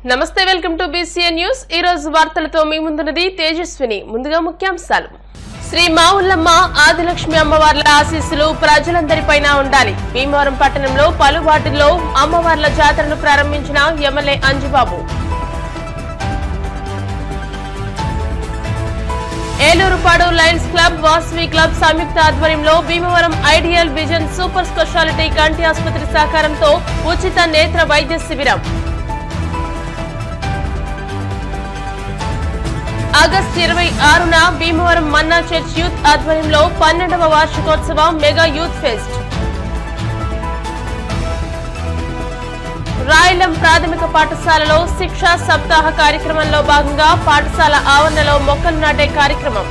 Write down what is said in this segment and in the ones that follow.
నమస్తే welcome to BCN news. ఈ రోజు వార్తలతో మీ ముందున్నది తేజస్విని। ముందుగా ముఖ్యాంశాలు। శ్రీ మావుల్లమ్మ ఆదిలక్ష్మి అమ్మవార్ల ఆశీస్సులు ప్రజలందరిపైన ఉండాలి। భీమవరం పట్టణంలో పలు వార్డుల్లో అమ్మవార్ల జాతరను ప్రారంభించిన MLA Anjibabu. Elurupadu lions club Vasavi club సంయుక్త ఆధ్వర్యంలో Bhimavaram ideal vision super speciality కంటి ఆసుపత్రి సహకారంతో ఉచిత నేత్ర వైద్య శిబిరం। ఆగస్టు 26న భీమవరం మన్నా చర్చ్ యూత్ ఆధ్వర్యంలో 12వ వార్షికోత్సవం మెగా యూత్ ఫెస్ట్। రాయలం ప్రాథమిక పాఠశాలలో శిక్షా సప్తాహ కార్యక్రమంలో భాగంగా పాఠశాల ఆవరణలో మొక్కలు నాటే కార్యక్రమం।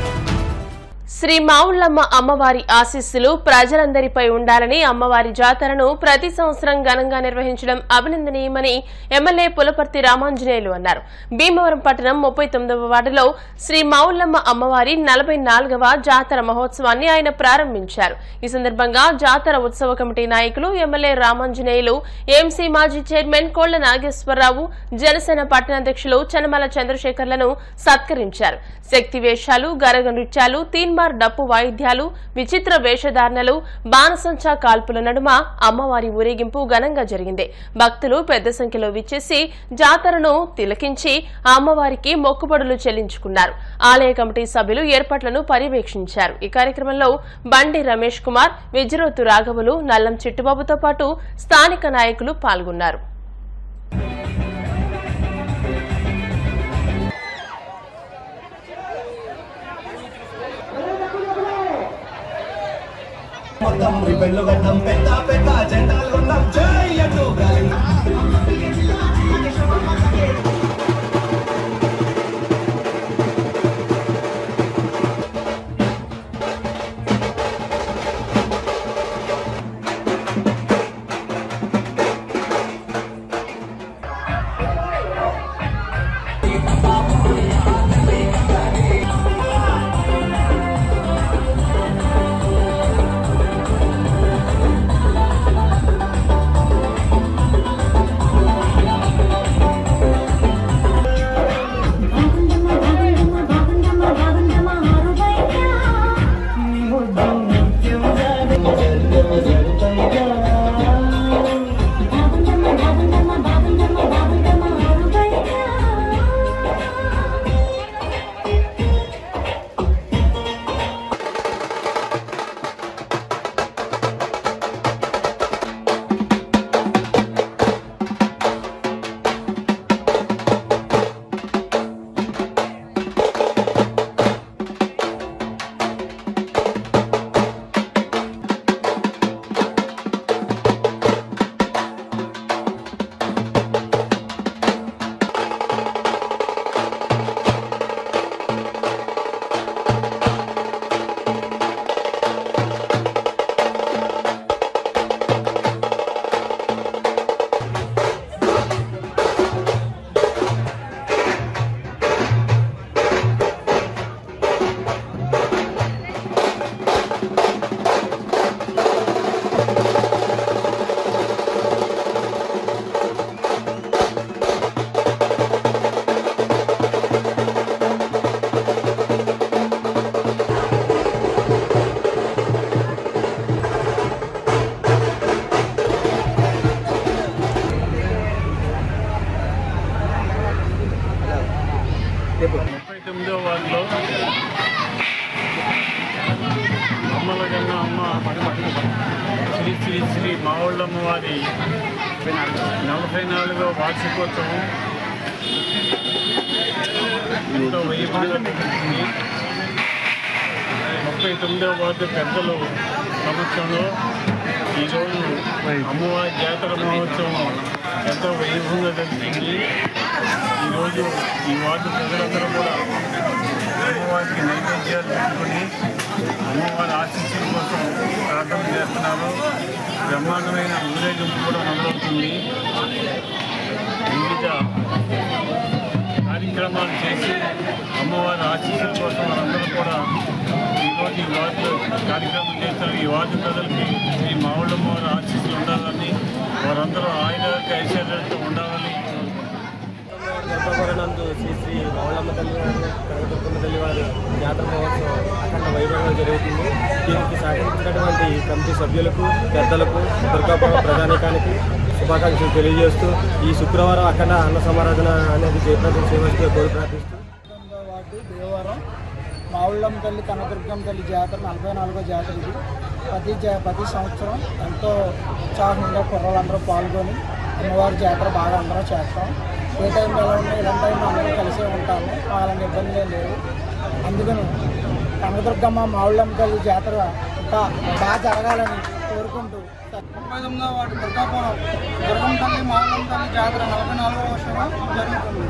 శ్రీ మావుల్లమ్మ అమ్మవారి ఆశీస్సులు ప్రజలందరిపై ఉండాలని అమ్మవారి జాతరను ప్రతి సంవత్సరం ఘనంగా నిర్వహించడం అభినందనీయమని ఎమ్మెల్యే పులపర్తి రామాంజనేయులు అన్నారు। భీమవరం పట్టణం 39వ వార్డులో శ్రీ మావుల్లమ్మ అమ్మవారి 44వ జాతర మహోత్సవాన్ని ఆయన ప్రారంభించారు। ఈ సందర్భంగా జాతర ఉత్సవ కమిటీ నాయకులు ఎమ్మెల్యే రామాంజనేయులు, ఏఎంసీ మాజీ చైర్మన్ కోళ్ల నాగేశ్వరరావు, జనసేన పట్టణాధ్యక్షులు చనమల చంద్రశేఖర్లను సత్కరించారు। శక్తి వేషాలు, గరగ నృత్యాలు, తీన్మార్ డప్పు వాయిద్యాలు, విచిత్ర వేషధారణలు, బాణసంచా కాల్పుల నడుమ అమ్మవారి ఊరేగింపు ఘనంగా జరిగింది। భక్తులు పెద్ద సంఖ్యలో విచ్చేసి జాతరను తిలకించి అమ్మవారికి మొక్కుబడులు చెల్లించుకున్నారు। ఆలయ కమిటీ సభ్యులు ఏర్పాట్లను పర్యవేక్షించారు। ఈ కార్యక్రమంలో బండి రమేష్ కుమార్, విజరోతు రాఘవులు, నల్లం చిట్టుబాబుతో పాటు స్థానిక నాయకులు పాల్గొన్నారు। వార్డులో అమ్మల కన్నా అమ్మ శ్రీ శ్రీ శ్రీ మావుల్లమ్మ వారి 44వ వార్షికోత్సవం ఎంతో వైభవంగా జరిగింది। 39వ వార్డు పెద్దలు సమక్షంలో ఈరోజు అమ్మవారి జాతర మహోత్సవం ఎంతో వైభవంగా జరుగుతుంది। ఈరోజు ఈ వార్డు ప్రజలందరూ కూడా అమ్మవారికి నైవేద్యాలు పెట్టుకుని అమ్మవారి ఆశీస్సుల కోసం ప్రార్థన చేస్తున్నారు। బ్రహ్మాండమైన ఊరేగింపు కూడా మొదలవుతుంది। వివిధ కార్యక్రమాలు చేసి అమ్మవారి ఆశీస్సుల కోసం వాళ్ళందరూ కూడా ఈరోజు ఈ వార్డులో కార్యక్రమం చేస్తారు। ఈ వార్డు ప్రజలకి శ్రీ మావుల్లమ్మ వారి ఆశీస్సులు ఉండాలని, వారందరూ ఆయుధాలకి ఐశ్వర్యాలతో ఉండాలని అమ్మవారి జాతర మహోత్సవం అఖండ వైభవంగా జరుగుతుంది. దీనికి సహకరించినటువంటి కమిటీ సభ్యులకు, పెద్దలకు, దుర్గాపురం ప్రజానీకానికి శుభాకాంక్షలు తెలియజేస్తూ ఈ శుక్రవారం అఖండ అన్న సమారాధన అనేది జయప్రదం చేయవలసిందిగా కోరి ప్రార్థిస్తూ వార్డు దేవవరం మావుళ్ళమ్మ తల్లి కనదుర్గమ్మ తల్లి జాతర 44వ జాతర ఇది. ప్రతి సంవత్సరం ఎంతో ఉత్సాహంగా కుర్రలందరూ పాల్గొని అమ్మవారి జాతర బాగా అందరూ చేస్తాం. ఏ టైంలో ఎలా ఉన్నాయి ఇలాంటి టైంలో అందరూ కలిసే ఉంటాము. అలాంటి ఇబ్బందులే లేవు. అందుకని కనదుర్గమ్మ మావుళ్ళమ్మ తల్లి జాతర ఇంకా బాగా జరగాలని కోరుకుంటూ 39వ వార్డు దుర్గాపురం దుర్గమ్మ తల్లి మావుళ్ళమ్మ తల్లి జాతర 44వ వర్షంలో జరుగుతుంది.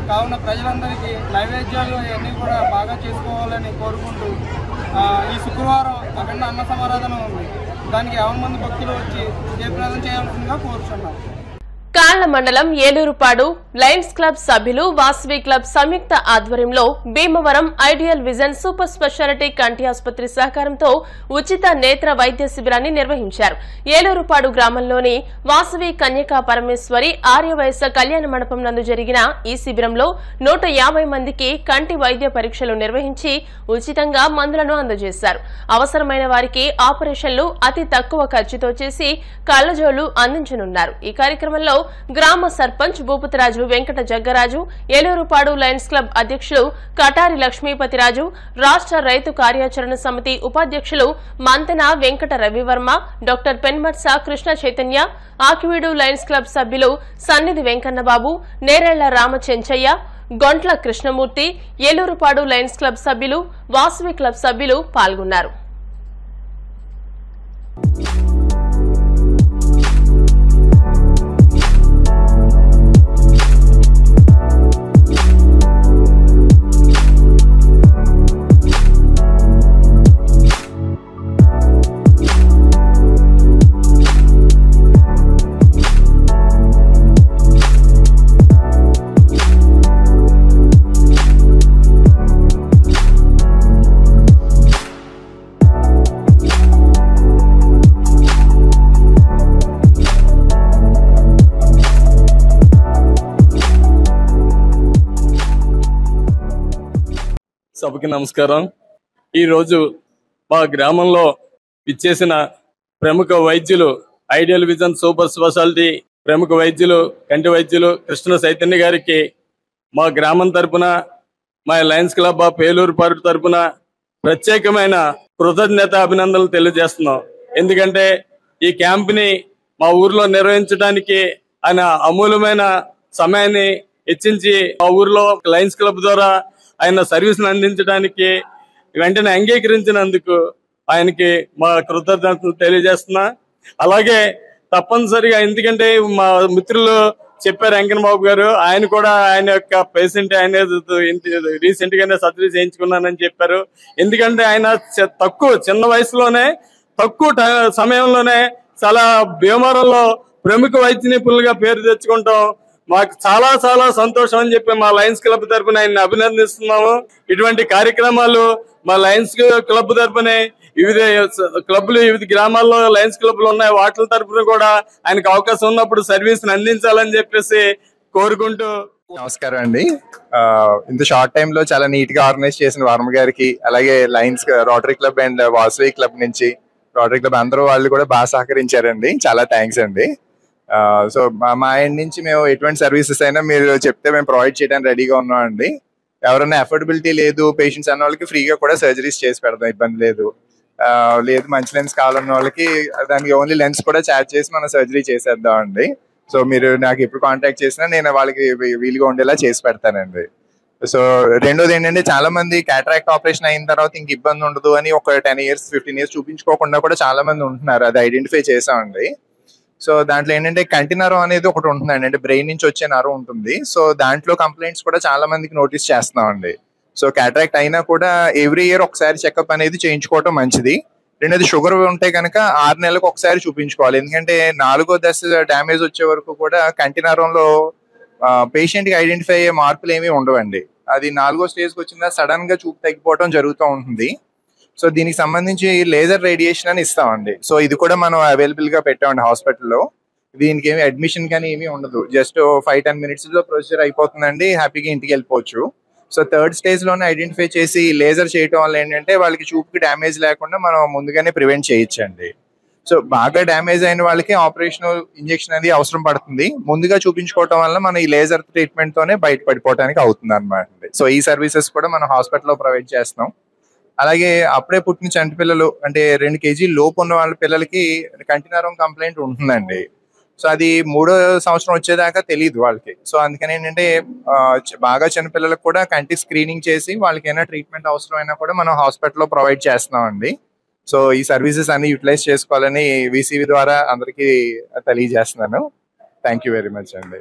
కావున ప్రజలందరికీ నైవేద్యాలు అవన్నీ కూడా బాగా చేసుకోవాలని కోరుకుంటూ ఈ శుక్రవారం అఖండ అన్న సమారాధన ఉంది. దానికి 50 మంది భక్తులు వచ్చి జయప్రదం చేయాల్సిందిగా కోరుచున్నాం. కాళ్ల మండలం ఏలూరుపాడు లయన్స్ క్లబ్ సభ్యులు వాసవి క్లబ్ సంయుక్త ఆధ్వర్యంలో Bhimavaram ideal vision super speciality కంటి ఆసుపత్రి సహకారంతో ఉచిత నేత్ర వైద్య శిబిరాన్ని నిర్వహించారు. ఏలూరుపాడు గ్రామంలోని వాసవి కన్యకా పరమేశ్వరి ఆర్యవయస్య కళ్యాణ మండపం నందు జరిగిన ఈ శిబిరంలో 150 మందికి కంటి వైద్య పరీక్షలు నిర్వహించి ఉచితంగా మందులను అందజేశారు. అవసరమైన వారికి ఆపరేషన్లు అతి తక్కువ ఖర్చుతో చేసి కళ్లజోళ్లు అందించనున్నారు. ఈ కార్యక్రమంలో గ్రామ సర్పంచ్ భూపతిరాజు వెంకట జగ్గరాజు, ఏలూరుపాడు లయన్స్ క్లబ్ అధ్యక్షులు కటారి లక్ష్మీపతిరాజు, రాష్ట్ర రైతు కార్యాచరణ సమితి ఉపాధ్యక్షులు Manthena Venkata Ravivarma, doctor Penmatsa Krishna Chaitanya, Akividu lions club సభ్యులు సన్నిధి వెంకన్నబాబు, నేరేళ్ల రామచెంచయ్య, గొంట్ల కృష్ణమూర్తి, ఏలూరుపాడు లయన్స్ క్లబ్ సభ్యులు, వాసవి క్లబ్ సభ్యులు పాల్గొన్నారు. సభకి నమస్కారం. ఈరోజు మా గ్రామంలో ఇచ్చేసిన ప్రముఖ వైద్యులు ఐడియల్ విజన్ సూపర్ స్పెషాలిటీ ప్రముఖ వైద్యులు కంటి వైద్యులు కృష్ణ చైతన్య గారికి మా గ్రామం తరపున, మా లయన్స్ క్లబ్ ఆఫ్ ఏలూరుపాడు తరపున ప్రత్యేకమైన కృతజ్ఞత అభినందనలు తెలియజేస్తున్నాం. ఎందుకంటే ఈ క్యాంప్ని మా ఊర్లో నిర్వహించడానికి ఆయన అమూల్యమైన సమయాన్ని హెచ్చించి మా ఊర్లో లయన్స్ క్లబ్ ద్వారా ఆయన సర్వీస్ను అందించడానికి వెంటనే అంగీకరించినందుకు ఆయనకి మా కృతజ్ఞతలు తెలియజేస్తున్నా. అలాగే తప్పనిసరిగా, ఎందుకంటే మా మిత్రులు చెప్పారు వెంకన్నబాబు గారు, ఆయన కూడా ఆయన యొక్క పేషెంట్ ఆయన రీసెంట్ గానే సర్జరీ చేయించుకున్నానని చెప్పారు. ఎందుకంటే ఆయన చిన్న వయసులోనే తక్కువ సమయంలోనే చాలా భీమవరంలో ప్రముఖ వైద్య నిపుణులుగా పేరు తెచ్చుకుంటాం మాకు చాలా చాలా సంతోషం అని చెప్పి మా లయన్స్ క్లబ్ తరపున ఆయన అభినందిస్తున్నాము. ఇటువంటి కార్యక్రమాలు మా లయన్స్ క్లబ్ తరపునే వివిధ క్లబ్లు, వివిధ గ్రామాల్లో లయన్స్ క్లబ్లు ఉన్నాయి, వాటి తరపున కూడా ఆయనకు అవకాశం ఉన్నప్పుడు సర్వీస్ అందించాలని చెప్పేసి కోరుకుంటూ. నమస్కారం అండి. ఇంత షార్ట్ టైమ్ లో చాలా నీట్ గా ఆర్గనైజ్ చేసిన వర్మ గారికి, అలాగే Lions rotary club and Vasavi club నుంచి రోటరీ క్లబ్ అందరూ వాళ్ళు కూడా బాగా సహకరించారండి. చాలా థ్యాంక్స్ అండి. సో మా ఎండ్ నుంచి మేము ఎటువంటి సర్వీసెస్ అయినా మీరు చెప్తే మేము ప్రొవైడ్ చేయడానికి రెడీగా ఉన్నాం అండి. ఎవరైనా అఫోర్డబిలిటీ లేదు పేషెంట్స్ అన్న వాళ్ళకి ఫ్రీగా కూడా సర్జరీస్ చేసి పెడతాం, ఇబ్బంది లేదు. లేదు మంచి లెన్స్ కావాలన్న వాళ్ళకి దానికి ఓన్లీ లెన్స్ కూడా ఛార్జ్ చేసి మనం సర్జరీ చేసేద్దాం అండి. సో మీరు నాకు ఎప్పుడు కాంటాక్ట్ చేసినా నేను వాళ్ళకి వీలుగా ఉండేలా చేసి పెడతానండి. సో రెండోది ఏంటంటే, చాలా మంది క్యాటరాక్ట్ ఆపరేషన్ అయిన తర్వాత ఇంక ఇబ్బంది ఉండదు అని ఒక 10 years 15 years చూపించుకోకుండా కూడా చాలా మంది ఉంటున్నారు. అది ఐడెంటిఫై చేసామండి. సో దాంట్లో ఏంటంటే కంటి నరం అనేది ఒకటి ఉంటుందండి, అంటే బ్రెయిన్ నుంచి వచ్చే నరం ఉంటుంది. సో దాంట్లో కంప్లైంట్స్ కూడా చాలా మందికి నోటీస్ చేస్తున్నామండి. సో క్యాటరాక్ట్ అయినా కూడా ఎవ్రీ ఇయర్ ఒకసారి చెకప్ అనేది చేయించుకోవటం మంచిది. రెండోది షుగర్ ఉంటే కనుక 6 నెలలకు ఒకసారి చూపించుకోవాలి. ఎందుకంటే 4వ దశ డ్యామేజ్ వచ్చే వరకు కూడా కంటి నరంలో పేషెంట్ కి ఐడెంటిఫై అయ్యే మార్పులు ఏమీ ఉండవండి. అది 4వ స్టేజ్కి వచ్చిందా సడన్ గా చూపు తగ్గిపోవడం జరుగుతూ ఉంటుంది. సో దీనికి సంబంధించి లేజర్ రేడియేషన్ అని ఇస్తామండి. సో ఇది కూడా మనం అవైలబుల్ గా పెట్టామండి హాస్పిటల్లో. దీనికి ఏమి అడ్మిషన్ కానీ ఏమీ ఉండదు, జస్ట్ 5-10 minutes లో ప్రొసీజర్ అయిపోతుందండి, హ్యాపీగా ఇంటికి వెళ్ళిపోవచ్చు. సో థర్డ్ స్టేజ్లోనే ఐడెంటిఫై చేసి లేజర్ చేయటం వల్ల ఏంటంటే వాళ్ళకి చూపుకి డ్యామేజ్ లేకుండా మనం ముందుగానే ప్రివెంట్ చేయొచ్చండి. సో బాగా డ్యామేజ్ అయిన వాళ్ళకి ఆపరేషనల్ ఇంజెక్షన్ అనేది అవసరం పడుతుంది. ముందుగా చూపించుకోవటం వల్ల మనం ఈ లేజర్ ట్రీట్మెంట్ తోనే బయటపడిపోవడానికి అవుతుంది అనమాట. సో ఈ సర్వీసెస్ కూడా మనం హాస్పిటల్లో ప్రొవైడ్ చేస్తున్నాం. అలాగే అప్పుడే పుట్టిన చంటి పిల్లలు అంటే 2 kg లోపు ఉన్న వాళ్ళ పిల్లలకి కంటినరం కంప్లైంట్ ఉంటుందండి. సో అది 3వ సంవత్సరం వచ్చేదాకా తెలియదు వాళ్ళకి. సో అందుకని ఏంటంటే బాగా చిన్న పిల్లలకు కూడా కంటి స్క్రీనింగ్ చేసి వాళ్ళకి ఏమైనా ట్రీట్మెంట్ అవసరమైనా కూడా మనం హాస్పిటల్లో ప్రొవైడ్ చేస్తున్నాం అండి. సో ఈ సర్వీసెస్ అన్ని యూటిలైజ్ చేసుకోవాలని VCV ద్వారా అందరికీ తెలియజేస్తున్నాను. థ్యాంక్ యూ వెరీ మచ్ అండి.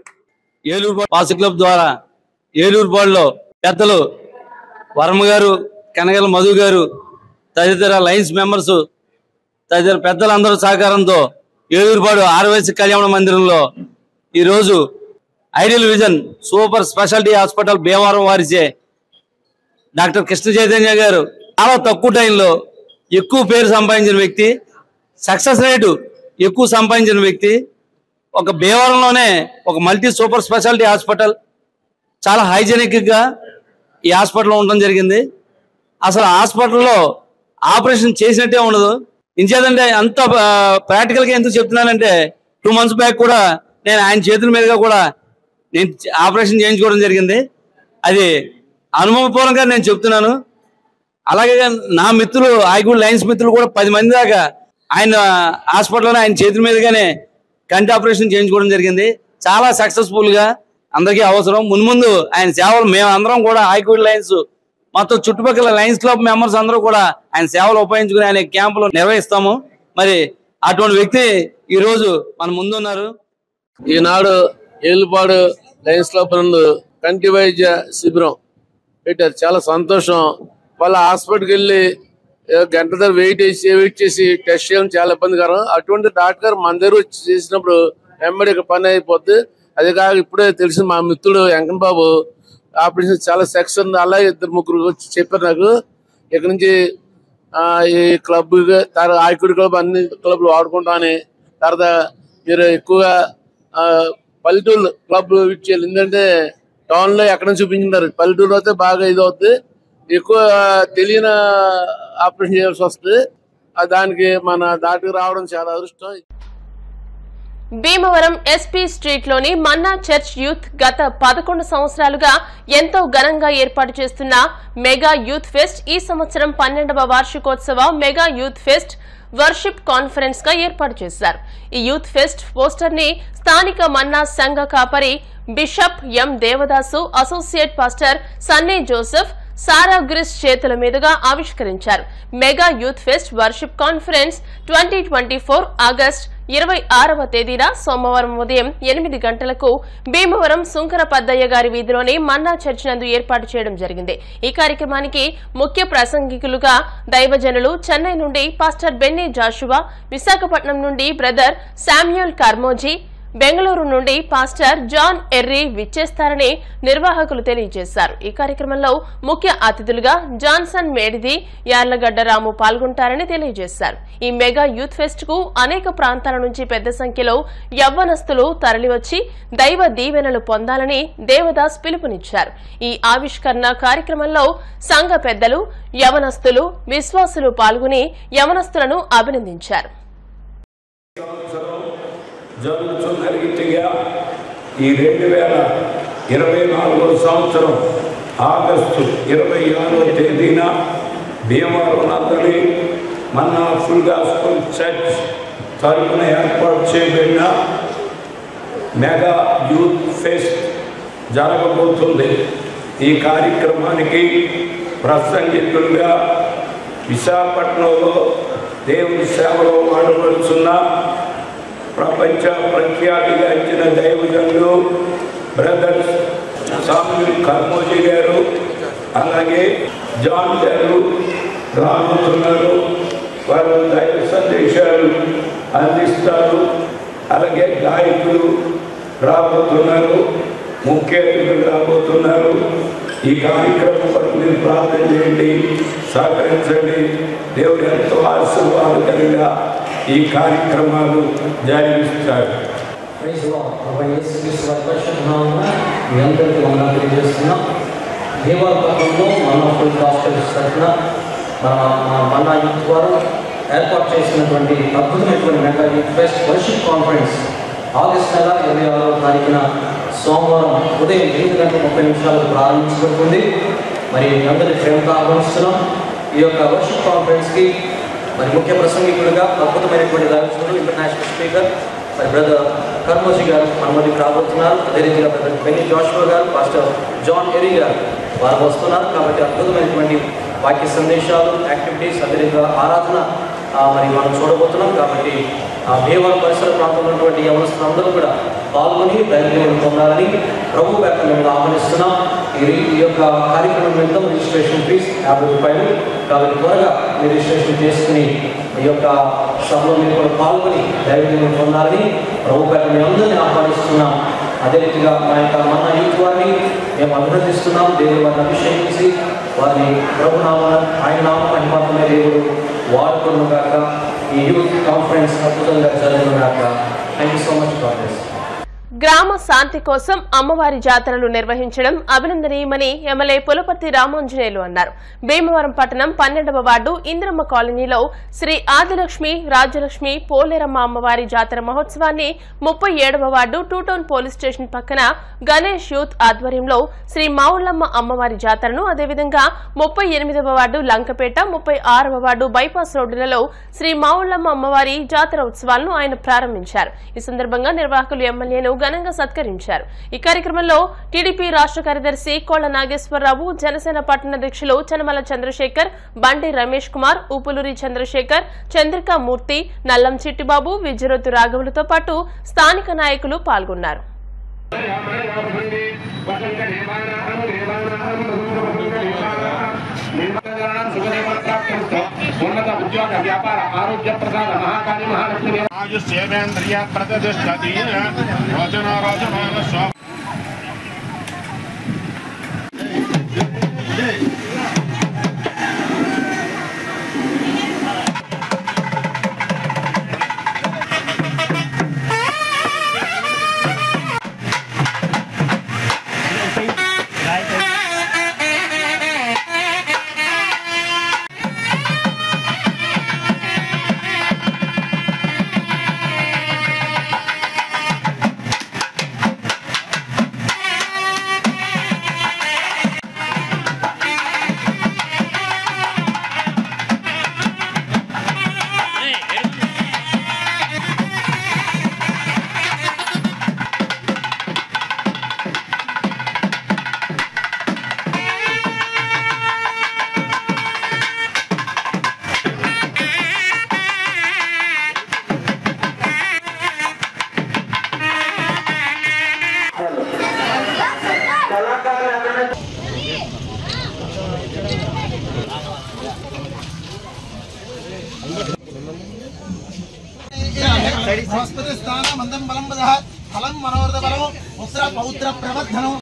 ఏలూరు పాస్ క్లబ్ ద్వారా ఏలూరు బాల్లో పెద్దలు వర్మ గారు, కనగల మధు గారు, తదితర లైన్స్ మెంబర్స్, తదితర పెద్దలందరూ సహకారంతో ఏలూరుపాడు ఆర్వైఎస్ కళ్యాణ మందిరంలో ఈరోజు ideal vision super speciality hospital Bhimavaram వారిచే డాక్టర్ కృష్ణ చైతన్య గారు చాలా తక్కువ టైంలో ఎక్కువ పేరు సంపాదించిన వ్యక్తి, సక్సెస్ రేటు ఎక్కువ సంపాదించిన వ్యక్తి, ఒక భీమవరంలోనే ఒక మల్టీ సూపర్ స్పెషాలిటీ హాస్పిటల్ చాలా హైజెనిక్గా ఈ హాస్పిటల్లో ఉండడం జరిగింది. అసలు హాస్పిటల్లో ఆపరేషన్ చేసినట్టే ఉండదు. ఇంచేదంటే అంత ప్రాక్టికల్గా ఎందుకు చెప్తున్నానంటే 2 months బ్యాక్ కూడా నేను ఆయన చేతుల మీదుగా కూడా నేను ఆపరేషన్ చేయించుకోవడం జరిగింది. అది అనుభవపూర్వకంగా నేను చెప్తున్నాను. అలాగే నా మిత్రులు ఆయగూడ లైన్స్ మిత్రులు కూడా 10 మంది దాకా ఆయన హాస్పిటల్లోనే ఆయన చేతుల మీదుగానే కంటి ఆపరేషన్ చేయించుకోవడం జరిగింది. చాలా సక్సెస్ఫుల్గా అందరికీ అవసరం. మున్ముందు ఆయన సేవలు మేము అందరం కూడా ఆయగూడ లైన్స్ మొత్తం చుట్టుపక్కల లయన్స్ క్లబ్ మెంబర్స్ అందరూ కూడా ఆయన సేవలు ఉపయోగించుకుని ఆయన క్యాంపులు నిర్వహిస్తాము. మరి అటువంటి వ్యక్తి ఈరోజు మన ముందున్నారు. ఈనాడు ఏలుపాడు లయన్స్ క్లబ్ నుండి కంటి వైద్య శిబిరం పెట్టారు. చాలా సంతోషం. వాళ్ళ హాస్పిటల్కి వెళ్ళి గంట దగ్గర వెయిట్ చేసి టెస్ట్ చేయడం చాలా ఇబ్బందికరం. అటువంటి డాక్టర్ మన దగ్గర వచ్చి చేసినప్పుడు వెంబడి పని అయిపోద్ది. అదే కాక ఇప్పుడే తెలిసిన మా మిత్రుడు వెంకన్న బాబు ఆపరేషన్ చాలా సెక్షన్ అలాగే 2-3 వచ్చి చెప్పారు నాకు. ఇక్కడ నుంచి ఈ క్లబ్ ఆయకుడి క్లబ్ అన్ని క్లబ్లు వాడుకుంటామని, తర్వాత మీరు ఎక్కువగా పల్లెటూరు క్లబ్ ఇచ్చేయాలి. ఎందుకంటే టౌన్లో ఎక్కడ చూపించుంటారు, పల్లెటూరులో అయితే బాగా ఇది అవుతుంది. ఎక్కువ తెలియని ఆపరేషన్ చేయాల్సి వస్తుంది. దానికి మన డాక్టర్ రావడం చాలా అదృష్టం. భీమవరం ఎస్పీ స్ట్రీట్ లోని మన్నా చర్చ్ యూత్ గత 11 సంవత్సరాలుగా ఎంతో ఘనంగా ఏర్పాటు చేస్తున్న మెగా యూత్ ఫెస్ట్ ఈ సంవత్సరం 12వ వార్షికోత్సవ mega youth fest worship conference గా ఏర్పాటు చేశారు. ఈ యూత్ ఫెస్ట్ పోస్టర్ ని స్థానిక మన్నా సంఘ కాపరి bishop M Devadasu, associate pastor Sanne Joseph, Sara గ్రిస్ చేతుల మీదుగా ఆవిష్కరించారు. Mega youth fest worship conference 2024 August 26వ తేదీన సోమవారం ఉదయం 8 గంటలకు భీమవరం సుంకర పద్దయ్య గారి వీధిలోని మన్నా చర్చ్ నందు ఏర్పాటు చేయడం జరిగింది. ఈ కార్యక్రమానికి ముఖ్య ప్రసంగికులుగా దైవజనులు చెన్నై నుండి పాస్టర్ బెన్నీ జాషువా, విశాఖపట్నం నుండి బ్రదర్ శామ్యూల్ కార్మోజీ, బెంగళూరు నుండి పాస్టర్ జాన్ ఎర్రీ విచ్చేస్తారని నిర్వాహకులు తెలియజేశారు. ఈ కార్యక్రమంలో ముఖ్య అతిథులుగా జాన్సన్ మేడిది, యార్లగడ్డ రాము పాల్గొంటారని తెలియజేశారు. ఈ మెగా యూత్ ఫెస్ట్ కు అనేక ప్రాంతాల నుంచి పెద్ద సంఖ్యలో యవ్వనస్తులు తరలివచ్చి దైవ దీవెనలు పొందాలని దేవదాస్ పిలుపునిచ్చారు. ఈ ఆవిష్కరణ కార్యక్రమంలో సంఘ పెద్దలు, యవనస్తులు, విశ్వాసులు పాల్గొని యవనస్తులను అభినందించారు. జరుగుతున్న రీతిగా ఈ 2024 సంవత్సరం ఆగస్టు 26వ తేదీన భీమవరం నందలి మన్నా ఫుల్ గాస్పెల్ చర్చ్ తరపున ఏర్పాటు చేయబడిన మెగా యూత్ ఫెస్ట్ జరగబోతుంది. ఈ కార్యక్రమానికి ప్రసంగికులుగా విశాఖపట్నంలో దేవుని సేవలో వాడబడుతున్న ప్రపంచ ప్రఖ్యాతిగాంచిన దైవజనులు బ్రదర్స్ శామ్యూల్ కార్మోజీ గారు, అలాగే జాన్ గారు రాబోతున్నారు. వారు దైవ సందేశాలు అందిస్తారు. అలాగే గాయకులు రాబోతున్నారు, ముఖ్య అతిథులు రాబోతున్నారు. ఈ కార్యక్రమం వరకు మీరు ప్రార్థన చేయండి, సహకరించండి. దేవుడు ఎంతో ఆశీర్వాదకరంగా ఈ కార్యక్రమాలు జరిగిస్తారు. భీమవరంలో మన ఫుల్ హాస్టల్స్ తరఫున మన యూత్ వారు ఏర్పాటు చేసినటువంటి అద్భుతమైనటువంటి mega youth fest worship conference August నెల 26వ తారీఖున సోమవారం ఉదయం 8:30 ప్రారంభించబడుతుంది. మరి అందరి ప్రేమతో ఆహ్వానిస్తున్నాం. ఈ యొక్క వర్షిప్ కాన్ఫరెన్స్కి మరి ముఖ్య ప్రసంగికుడిగా అద్భుతమైనటువంటి దైవజనుడు ఇంటర్నేషనల్ స్పీకర్ మరి బ్రదర్ కర్మోజీ గారు మన మధ్యకి రాబోతున్నారు. అదే రీతిగా బ్రదర్ బెన్నీ జాషువా గారు, పాస్టర్ జాన్ ఎరీ గారు వారు వస్తున్నారు. కాబట్టి అద్భుతమైనటువంటి వాక్య సందేశాలు, యాక్టివిటీస్, అదే రీతిగా ఆరాధన మరి మనం చూడబోతున్నాం. కాబట్టి భీమవరం పరిసర ప్రాంతంలో ఉన్నటువంటి యవనస్తులందరూ కూడా పాల్గొని దైవజనులు పొందాలని ప్రభు పేట మేము ఆహ్వానిస్తున్నాం. ఈ యొక్క కార్యక్రమం నిమిత్తం రిజిస్ట్రేషన్ ఫీజు 50 రూపాయలు. కాబట్టి త్వరగా మీరు రిజిస్ట్రేషన్ చేసుకుని ఈ యొక్క సభలో మీరు కూడా పాల్గొని దైవజనులు పొందాలని ప్రభు పేట మేము అందరినీ ఆహ్వానిస్తున్నాం. అదే రీతిగా మన యూత్ వారిని మేము అభినందిస్తున్నాం. దేవుడు వారిని అభిషేకించి వారిని ప్రభునామా ఆయన నామ మహిమాత్మనే దేవుడు వాడుకున్న కాక ఈ యూత్ కాన్ఫరెన్స్ అద్భుతంగా జరుగును కాక. Thank you so much for this. గ్రామ శాంతి కోసం అమ్మవారి జాతరలు నిర్వహించడం అభినందనీయమని ఎమ్మెల్యే పులపర్తి రామాంజనేయులు అన్నారు. భీమవరం పట్టణం 12వ వార్డు ఇంద్రమ్మ కాలనీలో శ్రీ ఆదిలక్ష్మి రాజ్యలక్ష్మి పోలేరమ్మ అమ్మవారి జాతర మహోత్సవాన్ని 37వ వార్డు టూటౌన్ పోలీస్ స్టేషన్ పక్కన గణేష్ యూత్ ఆధ్వర్యంలో శ్రీ మావుళ్ళమ్మ అమ్మవారి జాతరను, అదేవిధంగా 38వ ward Lankapeta, 36వ ward bypass రోడ్డులలో Shri మావుళ్ళమ్మ అమ్మవారి జాతర ఉత్సవాలను ఆయన ప్రారంభించారు. ఈ సందర్భంగా నిర్వాహకులు ఎమ్మెల్యేను ఘనంగా సత్కరించారు. ఈ కార్యక్రమంలో టీడీపీ రాష్ట్ర కార్యదర్శి కోళ్ల నాగేశ్వరరావు, జనసేన పట్టణ అధ్యక్షులు చనమల చంద్రశేఖర్, బండి రమేష్ కుమార్, ఊపులూరి చంద్రశేఖర్, చంద్రికా మూర్తి, నల్లం చిట్టిబాబు, విజయరొత్తు రాఘవులతో పాటు స్థానిక నాయకులు పాల్గొన్నారు. ఉన్నత ఉద్యోగ వ్యాపార ఆరోగ్య ప్రసాద మహాకాళి మహాలక్ష్మి ఆయుష్యేంద్రియ ప్రతిష్టతి రోజన రోజమాన స్వ బృహస్పతి స్థానం మందం బలం బదః ఫలం మనోరథ బలం పుత్ర పౌత్ర ప్రవర్ధనం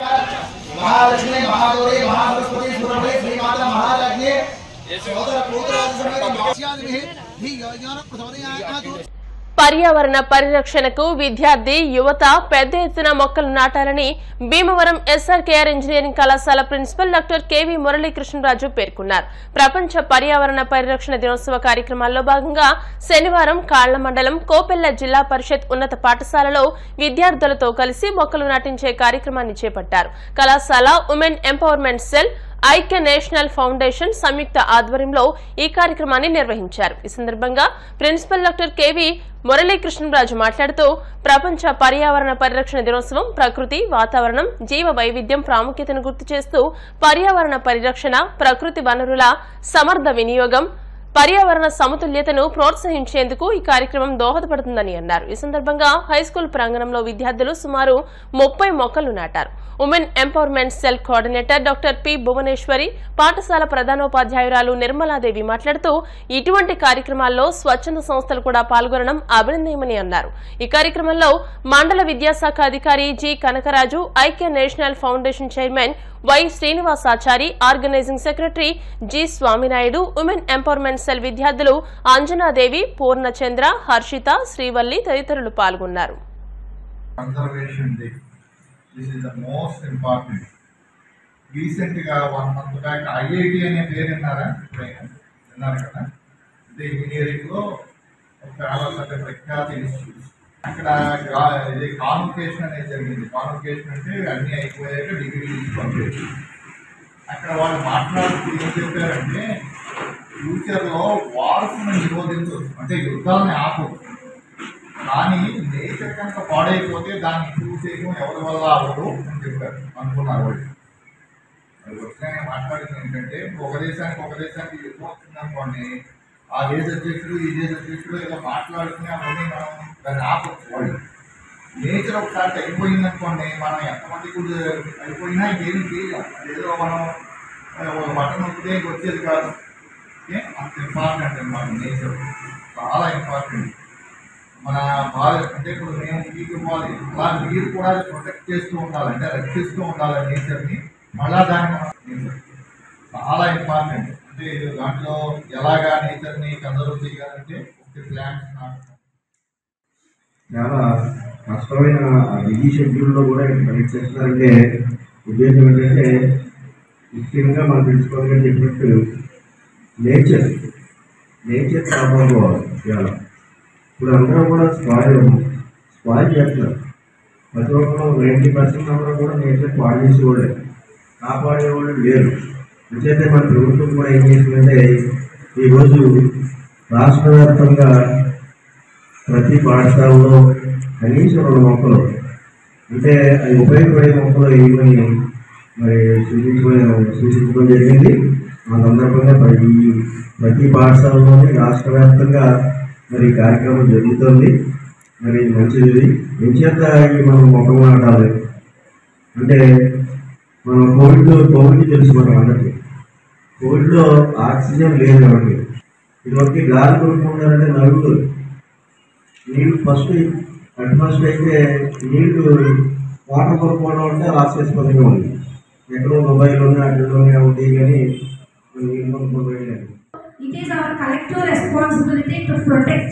మహాలక్ష్మి మహాగౌరి మహాసరస్వతి సురభి శ్రీమాత మహారాజ్ఞి సోదర పుత్రాది సమేత మహాస్యాదిభి ఈ యోజన ప్రచోదయాతు. పర్యావరణ పరిరక్షణకు విద్యార్థి యువత పెద్ద ఎత్తున మొక్కలు నాటాలని భీమవరం ఎస్ఆర్కేఆర్ ఇంజనీరింగ్ కళాశాల ప్రిన్సిపల్ డాక్టర్ కెవి మురళీకృష్ణరాజు పేర్కొన్నారు. ప్రపంచ పర్యావరణ పరిరక్షణ దినోత్సవ కార్యక్రమాల్లో భాగంగా శనివారం కాళ్ల మండలం కోపెల్ల జిల్లా పరిషత్ ఉన్నత పాఠశాలలో విద్యార్థులతో కలిసి మొక్కలు నాటించే కార్యక్రమాన్ని చేపట్టారు. కళాశాల ఉమెన్ ఎంపవర్మెంట్ సెల్, ఐక్య నేషనల్ ఫౌండేషన్ సంయుక్త ఆధ్వర్యంలో ఈ కార్యక్రమాన్ని నిర్వహించారు. ఈ సందర్భంగా ప్రిన్సిపల్ డాక్టర్ కెవి మురళీకృష్ణరాజు మాట్లాడుతూ ప్రపంచ పర్యావరణ పరిరక్షణ దినోత్సవం ప్రకృతి, వాతావరణం, జీవ వైవిధ్యం ప్రాముఖ్యతను గుర్తు చేస్తూ పర్యావరణ పరిరక్షణ, ప్రకృతి వనరుల సమర్థ వినియోగం, పర్యావరణ సమతుల్యతను ప్రోత్సహించేందుకు ఈ కార్యక్రమం దోహదపడుతుందని అన్నారు. ఈ సందర్భంగా హైస్కూల్ ప్రాంగణంలో విద్యార్థులు సుమారు 30 మొక్కలు నాటారు. Women empowerment cell coordinator doctor P Bhuvaneswari, పాఠశాల ప్రధానోపాధ్యాయురాలు నిర్మలాదేవి మాట్లాడుతూ ఇటువంటి కార్యక్రమాల్లో స్వచ్ఛంద సంస్థలు కూడా పాల్గొనడం అభినందనీయమని అన్నారు. ఈ కార్యక్రమంలో మండల విద్యాశాఖ అధికారి G Kanakaraju, Aikya national foundation chairman Y Srinivasachari, organizing secretary G Swaminaidu, women empowerment cell విద్యార్థులు అంజనాదేవి, పూర్ణచంద్ర, హర్షిత, శ్రీవల్లి తదితరులు పాల్గొన్నారు. This is the most important. రీసెంట్గా 1 month బ్యాక్ ఐఐటి అనే పేరు విన్నారా? విన్నారు కదా. అంటే ఇంజనీరింగ్లో ఫేమస్ అంటే ప్రఖ్యాతి ఇన్స్టిట్యూట్. అక్కడ ఇది కాన్వకేషన్ అనేది జరిగింది. కాన్వకేషన్ అంటే అన్నీ అయిపోయాక డిగ్రీ తీసుకోండి. అక్కడ వాళ్ళు మాట్లాడుతూ ఏం చెప్పారంటే ఫ్యూచర్లో వార్స్ని నిరోధించవచ్చు, అంటే యుద్ధాలని ఆపవచ్చు. కానీ నేచర్ కనుక పాడైపోతే దాన్ని ఇంప్రూవ్ చేయడం ఎవరి వల్ల అవ్వదు అని చెప్పారు అనుకున్నారు వాళ్ళు. అది వచ్చినా మాట్లాడింది ఏంటంటే ఒక దేశానికి యుద్ధం వచ్చిందనుకోండి, ఆ దేశ అధ్యక్షుడు ఈ దేశ అధ్యక్షుడు ఏదో మాట్లాడుకుని అవన్నీ మనం దాన్ని ఆపచ్చు. వాళ్ళు నేచర్ ఒకసారి తగ్గిపోయిందనుకోండి, మనం ఎంతమంది కూడా అయిపోయినా ఏమి చేయలేం. ఏదో మనం బటన్ నొక్కితే వచ్చేది కాదు. అంత ఇంపార్టెంట్ అన్నమాట నేచర్, చాలా ఇంపార్టెంట్. మన బాగా అంటే ఇప్పుడు మేము మీకు ఇవ్వాలి, అలా మీరు కూడా ప్రొటెక్ట్ చేస్తూ ఉండాలి, అంటే రక్షిస్తూ ఉండాలి నేచర్ని. మళ్ళా దాన్ని నేచర్ చాలా ఇంపార్టెట్. అంటే దాంట్లో ఎలాగా నేచర్ని కన్జర్వ్ చేయాలంటే ప్లాంట్స్ నాటడం చాలా కష్టమైన బిజీ షెడ్యూల్లో కూడా కనెక్ట్ చేస్తున్నారంటే ఉద్దేశం ఏంటంటే ముఖ్యంగా మనం తెలుసుకోవాలని చెప్పినట్టు నేచర్ కాపాడుకోవాలి. చాలా ఇప్పుడు అందరూ కూడా స్పాయిల్ చేస్తున్నారు. ప్రతి ఒక్కరు 90% అందరూ కూడా నేచర్ పాడు చేసేవాళ్ళే, కాపాడేవాళ్ళు లేరు. అంచేతే మన ప్రభుత్వం కూడా ఏం చేసిందంటే ఈరోజు రాష్ట్ర వ్యాప్తంగా ప్రతి పాఠశాలలో కనీసం 2 మొక్కలు అంటే అవి ఉపయోగపడే మొక్కలు వేయమని మరి సూచించడం జరిగింది. ఆ సందర్భంగా ప్రతి పాఠశాలలోని రాష్ట్ర వ్యాప్తంగా మరి కార్యక్రమం జరుగుతుంది. మరి మంచిది. ఎంచేత మనం మొక్కలు నాటాలి అంటే మనం కోవిడ్ తెలుసు మనం అందరికీ. కోవిడ్లో ఆక్సిజన్ లేదు కాబట్టి ఇదివరకు గాలి కొనుక్కుంటారంటే నలుగురు నీళ్ళు ఫస్ట్ అయితే నీళ్లు వాటర్ కొనుక్కోవడం అంటే హాస్యాస్పదంగా ఉంది. ఎక్కడో మొబైల్లోనే అట్లలోనే అవుతాయి కానీ నీళ్ళు కొనుక్కోవడం. It is our collective responsibility to protect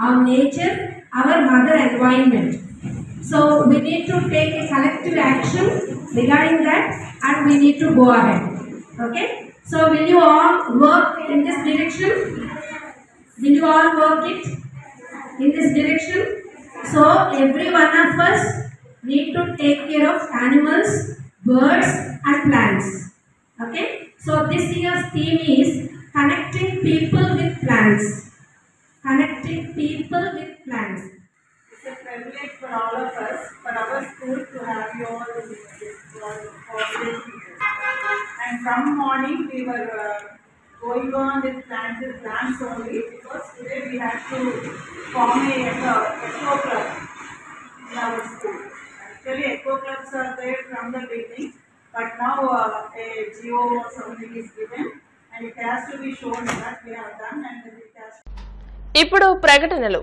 our nature, our mother environment. So we need to take a collective action regarding that, and we need to go ahead. Okay? So will you all work in this direction? Will you all work it in this direction? So every one of us need to take care of animals, birds and plants. Okay? So this year's theme is connecting people with plants. Connecting people with plants. It's a privilege for all of us, for our school to have you all in this cooperation. And from morning we were going on with plants only, because today we had to form a eco club in our school. Actually eco clubs are there from the beginning, but now a GO or something is given. And it has to be shown that we have done, and it has. ఇప్పుడు ప్రకటనలు.